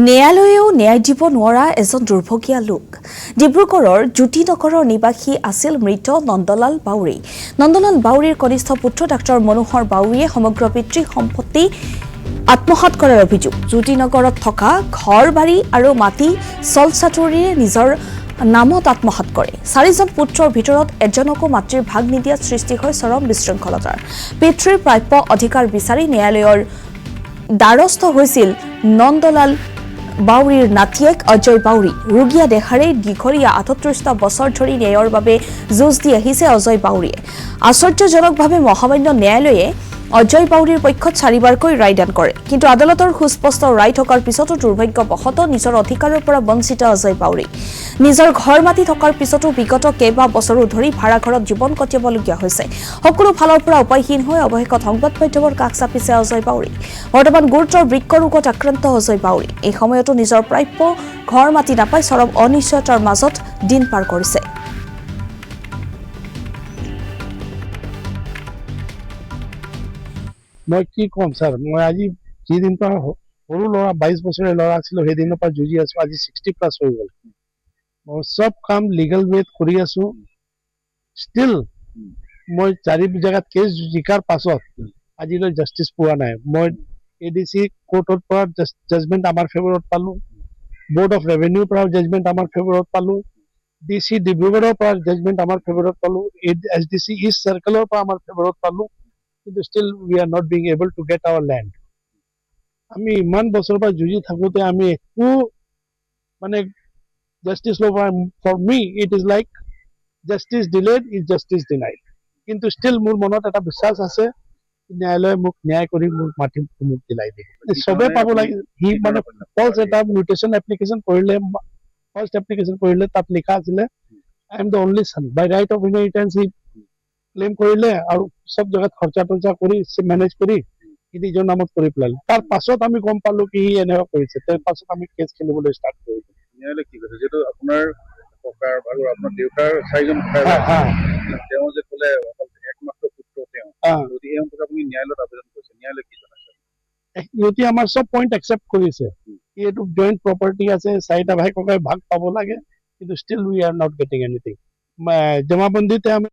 ন্যায়ালয়েও ন্যায় দিব নোৱাৰা এজন দুৰ্ভগীয়া লোক ডিব্ৰুগড়ৰ জ্যোতিনগৰৰ নিবাসী আছিল মৃত নন্দলাল বাউৰী। নন্দলাল বাউৰীৰ কনিষ্ঠ পুত্ৰ ডাক্তৰ মনোহৰ বাউৰীয়ে সমগ্ৰ পিতৃ সম্পত্তি আত্মসাৎ কৰাৰ অভিযোগ। জ্যোতিনগৰত থকা ঘৰ বাৰী আৰু মাটি চলচাতুৰীৰে নিজৰ নামত আত্মসাৎ কৰে। 4জন পুত্ৰৰ ভিতৰত এজনকো মাতৃৰ ভাগ নিদিয়াত সৃষ্টি হয় চৰম বিশৃংখলতাৰ। পিতৃৰ প্ৰাপ্য অধিকাৰ বিচাৰি ন্যায়ালয়ৰ দ্বাৰস্থ হৈছিল নন্দলাল বাউৰীৰ নাতিয়েক অজয় বাউৰী। ৰুগীয়া দেহাৰে দীঘলীয়া 38টা বছৰ ধৰি ন্যায়ৰ বাবে যুঁজ দি আহিছে অজয় বাউৰীয়ে। আশ্চৰ্যজনকভাৱে মহামান্য ন্যায়ালয়ে অজয় বাউৰীৰ পক্ষত 4বাৰকৈ ৰায়দান কৰে, কিন্তু আদালতৰ সুস্পষ্ট ৰায় থকাৰ পিছতো দুৰ্ভাগ্যবশতঃ নিজৰ অধিকাৰৰ পৰা বঞ্চিত অজয় বাউৰী। নিজৰ ঘৰ মাটি থকাৰ পিছতো বিগত কেইবা বছৰো ধৰি ভাড়া ঘৰত জীৱন কটাবলগীয়া হৈছে। সকলো ফালৰ পৰা উপায়হীন হৈ অৱশেষত সংবাদ মাধ্যমৰ কাষ চাপিছে অজয় বাউৰী। বৰ্তমান গুৰুতৰ বৃক্ক ৰোগত আক্ৰান্ত অজয় বাউৰী। এই সময়তো নিজৰ প্ৰাপ্য ঘৰ মাটি নাপাই চৰম অনিশ্চয়তাৰ মাজত দিন পাৰ কৰিছে। মই কি কম স্যাৰ, মই আজি যেদিন পৰা সৰু ল'ৰা 22 বছৰীয়া ল'ৰা আছিলো সেইদিনৰ পৰা যুঁজি আছো। আজি 60+ হৈ গ'ল। মই সব কাম লিগেল ৱেত কৰি আছো। ষ্টিল মই 4 জেগাত কেছ জিকাৰ পাছত আজিলৈ জাষ্টিছ পোৱা নাই। মই এডিসি কোৰ্টৰ পৰা জাজমেন্ট আমাৰ ফেভৰত পালো, বোৰ্ড অফ ৰেভিনিউৰ পৰা জাজমেন্ট আমাৰ ফেভৰত পালো, ডিসি ডিব্ৰুগড়ৰ পৰা জাজমেন্ট আমাৰ ফেভৰত পালো, এছডিসি ইষ্ট সাৰ্কেলৰ পৰা আমাৰ ফেভৰত পালো। কিন্তু still we are not being able to get our land. আমি ইমান বছৰৰ পৰা যুঁজি থাকোতে আমি একো মানে জাষ্টিছ ল'ব। For me it is like justice delayed is justice denied. কিন্তু ষ্টিল মোৰ মনত এটা বিশ্বাস আছে, ন্যায়ালয়ে মোক ন্যায় কৰি মোৰ মাটি মোক দিলাই দিব। চবে পাব লাগে। সি মানে ফলছ এটা মিউটেশ্যন এপ্লিকেশ্যন কৰিলে, ফাৰ্ষ্ট এপ্লিকেশ্যন কৰিলে তাত লিখা আছিলে I am the only son by right of inheritance. সি ক্লেম কৰিলে আৰু সব জায়গাত খৰচা টৰ্চা কৰি মেনেজ কৰি নিজৰ নামত কৰি পেলালে। তাৰ পাছত আমি গম পালো কি সি এনেকুৱা কৰিছে। তাৰ পাছত আমি কেছ খেলিবলৈ ষ্টাৰ্ট কৰিলো। ন্যায়ালয় কি কৈছে? যিহেতু আপোনাৰ ককাৰ আৰু আপোনাৰ দেউতাৰ 4জন ভাই তেওঁ যে ক'লে অকল একমাত্ৰ পুত্ৰ তেওঁ, যদি এই সম্পৰ্কে আপুনি ন্যায়ালয়ত আবেদন কৰিছে, ন্যায়ালয় কি জনাইছে? ইহঁতি আমাৰ সব পইণ্ট একচেপ্ট কৰিছে। এইটো জইণ্ট প্ৰপাৰ্টি আছে, 4টা ভাই ককাই ভাগ পাব লাগে, কিন্তু still we are not getting anything. জমাবন্দীতে আমি